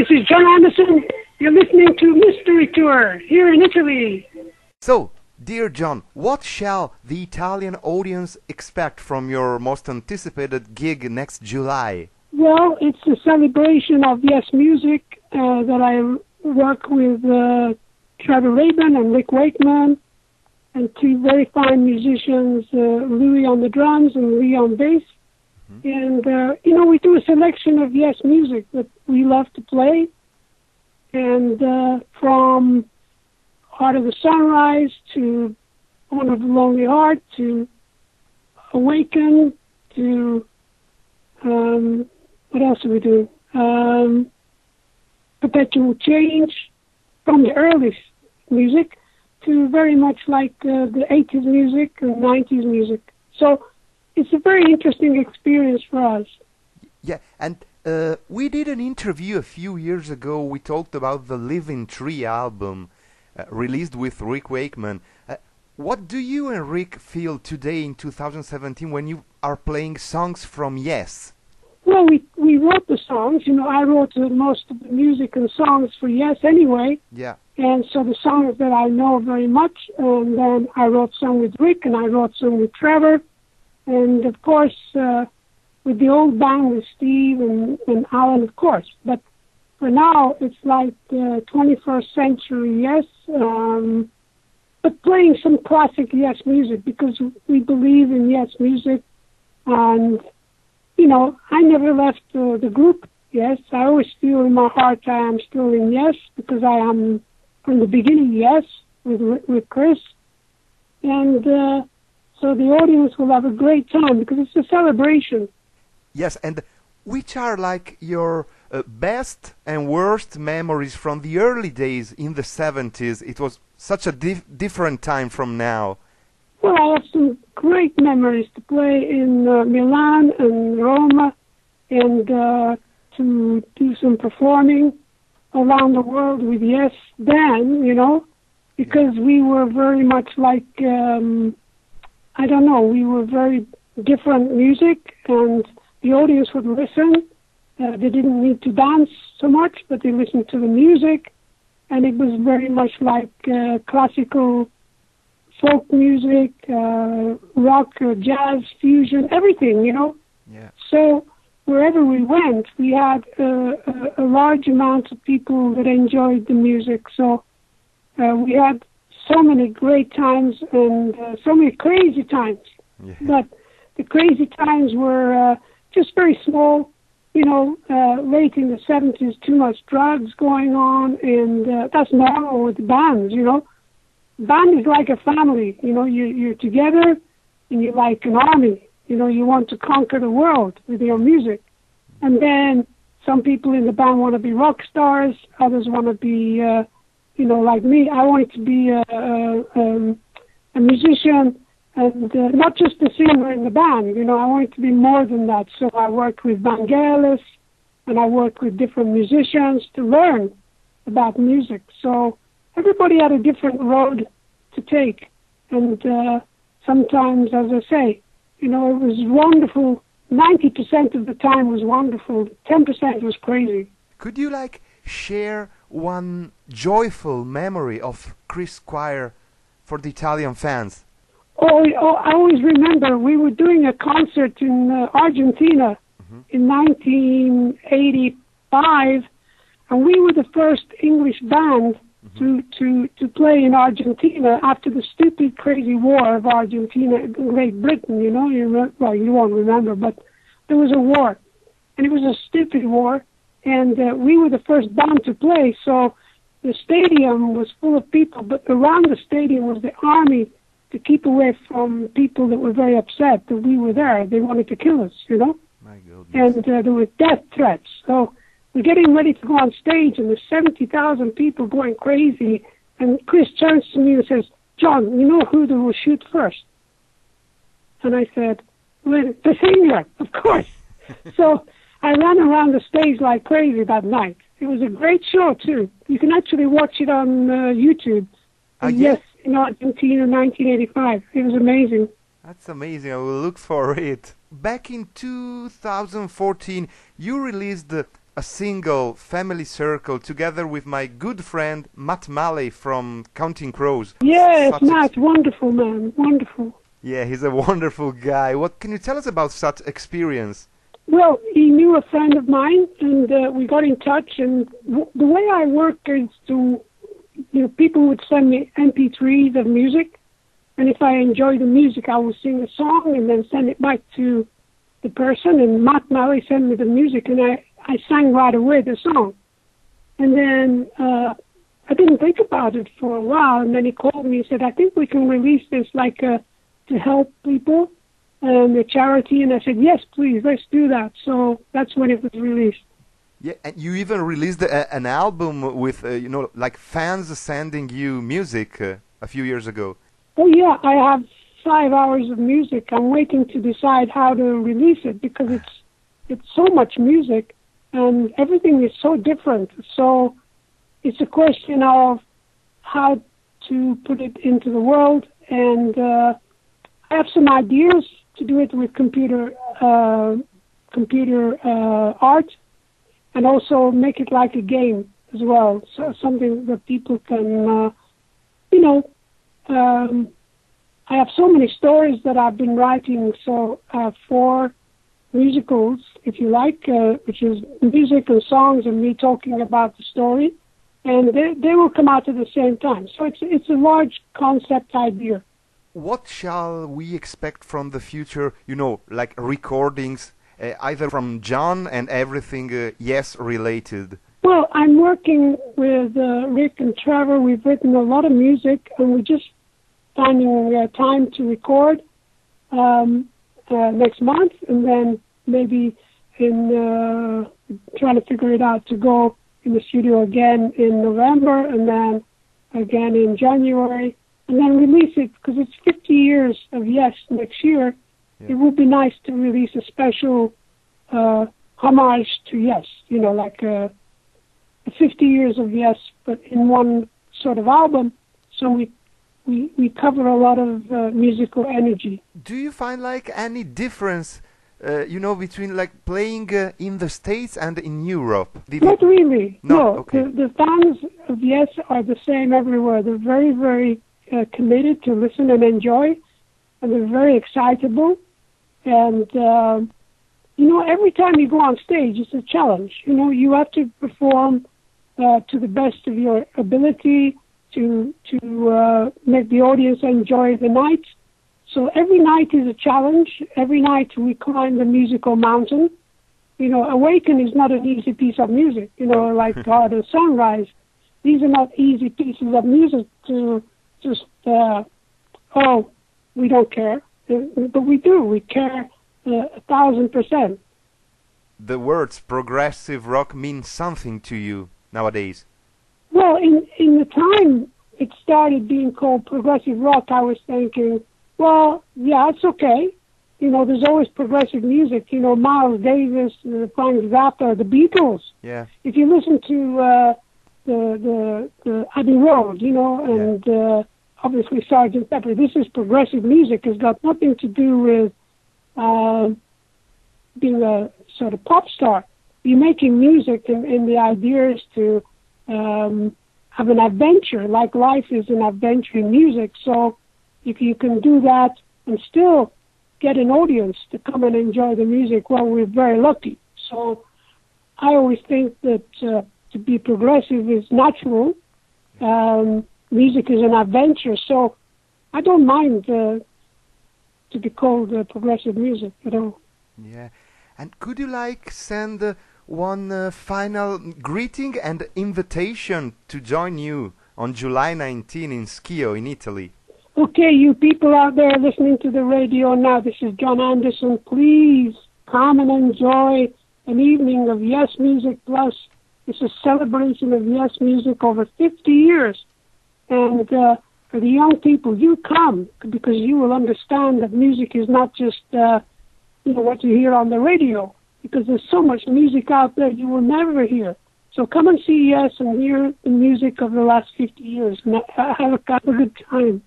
this is John Anderson. You're listening to Mystery Tour here in Italy. So, dear John, what shall the Italian audience expect from your most anticipated gig next July? Well, it's a celebration of Yes Music that I work with Trevor Rabin and Rick Wakeman and two very fine musicians, Louis on the drums and Lee on bass. And, we do a selection of Yes Music that we love to play. And from Heart of the Sunrise to One of the Lonely Heart to Awaken to, what else are we doing? Perpetual Change, from the early music to very much like the 80s music and 90s music. So it's a very interesting experience for us. Yeah, and we did an interview a few years ago. We talked about the Living Tree album released with Rick Wakeman. What do you and Rick feel today in 2017 when you are playing songs from Yes? Well, we wrote the songs. I wrote most of the music and songs for Yes anyway. Yeah. And so the songs that I know very much, and then I wrote some with Rick, and I wrote some with Trevor. And, of course, with the old band with Steve and Alan, of course. But for now, it's like 21st century Yes, but playing some classic Yes music because we believe in Yes music. And, I never left the group, Yes. I always feel in my heart I am still in Yes because I am from the beginning Yes with Chris. And so the audience will have a great time because it's a celebration. Yes, and which are like your best and worst memories from the early days in the 70s? It was such a different time from now. Well, I have some great memories to play in Milan and Roma and to do some performing around the world with Yes then, because we were very much like, we were very different music and the audience would listen. They didn't need to dance so much, but they listened to the music. And it was very much like classical folk music, rock, jazz, fusion, everything, Yeah. So wherever we went, we had a large amount of people that enjoyed the music. So we had so many great times and so many crazy times. Yeah. But the crazy times were just very small, late in the 70s, too much drugs going on, and that's normal with bands, Band is like a family, you're together and you're like an army, you want to conquer the world with your music. And then some people in the band want to be rock stars, others want to be, like me. I wanted to be a musician and not just a singer in the band, I wanted to be more than that. So I worked with Vangelis and I worked with different musicians to learn about music. So everybody had a different road to take. And sometimes, as I say, it was wonderful. 90% of the time was wonderful. 10% was crazy. Could you share one joyful memory of Chris Squire for the Italian fans? Oh, I always remember we were doing a concert in Argentina in 1985, and we were the first English band to play in Argentina after the stupid, crazy war of Argentina and Great Britain. You won't remember, but there was a war, and it was a stupid war, and we were the first band to play. So the stadium was full of people, but around the stadium was the army to keep away from people that were very upset that we were there. They wanted to kill us, My goodness. And there were death threats. So we're getting ready to go on stage, and there's 70,000 people going crazy. And Chris turns to me and says, "John, you know who they will shoot first?" And I said, "Well, the singer, of course." So I ran around the stage like crazy that night. It was a great show, too. You can actually watch it on YouTube. Yes, in Argentina, 1985. It was amazing. That's amazing. I will look for it. Back in 2014, you released a single Family Circle together with my good friend Matt Malley from Counting Crows. Yes, Matt, wonderful man, wonderful. Yeah, he's a wonderful guy. What can you tell us about such experience? Well, he knew a friend of mine, and we got in touch. And the way I work is people would send me MP3s of music, and if I enjoy the music, I will sing a song and then send it back to the person. And Matt Malley sent me the music, and I sang right away the song. And then I didn't think about it for a while, and then he called me and said, I think we can release this to help people and a charity. And I said, yes, please, let's do that. So that's when it was released. Yeah, and you even released an album with, like fans sending you music a few years ago. Oh, yeah, I have 5 hours of music. I'm waiting to decide how to release it because it's so much music and everything is so different. So it's a question of how to put it into the world. And I have some ideas to do it with computer art, and also make it like a game as well, so something that people can, I have so many stories that I've been writing, so I have 4 musicals, if you like, which is music and songs and me talking about the story, and they will come out at the same time. So it's a large concept idea. What shall we expect from the future, like recordings, either from John and everything Yes related? Well, I'm working with Rick and Trevor. We've written a lot of music, and we're just finding time to record next month, and then maybe trying to figure it out to go in the studio again in November, and then again in January, and then release it, because it's 50 years of Yes next year. Yeah. It would be nice to release a special homage to Yes, like 50 years of Yes, but in one sort of album, so we cover a lot of musical energy. Do you find like any difference, between like playing in the States and in Europe? Not really. No. Okay. The fans of Yes are the same everywhere. They're very, very committed to listen and enjoy, and they're very excitable. And every time you go on stage, it's a challenge. You have to perform to the best of your ability to make the audience enjoy the night. So every night is a challenge. Every night we climb the musical mountain. Awaken is not an easy piece of music, like God and Sunrise. These are not easy pieces of music to just, we don't care. But we do. We care 1,000%. The words progressive rock mean something to you nowadays? Well, in the time it started being called progressive rock, I was thinking, well, yeah, it's okay. There's always progressive music. Miles Davis, Frank Zappa, the Beatles. Yeah. If you listen to the Abbey Road, and obviously Sgt. Pepper, this is progressive music. It's got nothing to do with being a sort of pop star. You're making music, and the idea is to have an adventure, like life is an adventure in music. So if you can do that and still get an audience to come and enjoy the music, well, we're very lucky. So I always think that to be progressive is natural. Music is an adventure, so I don't mind to be called progressive music at all. Yeah. And could you send one final greeting and invitation to join you on July 19 in Schio in Italy? Okay, you people out there listening to the radio now, this is John Anderson. Please come and enjoy an evening of Yes Music Plus. It's a celebration of Yes Music over 50 years. And for the young people, you come, because you will understand that music is not just what you hear on the radio, because there's so much music out there you will never hear. So come and see Yes and hear the music of the last 50 years, and have a good time.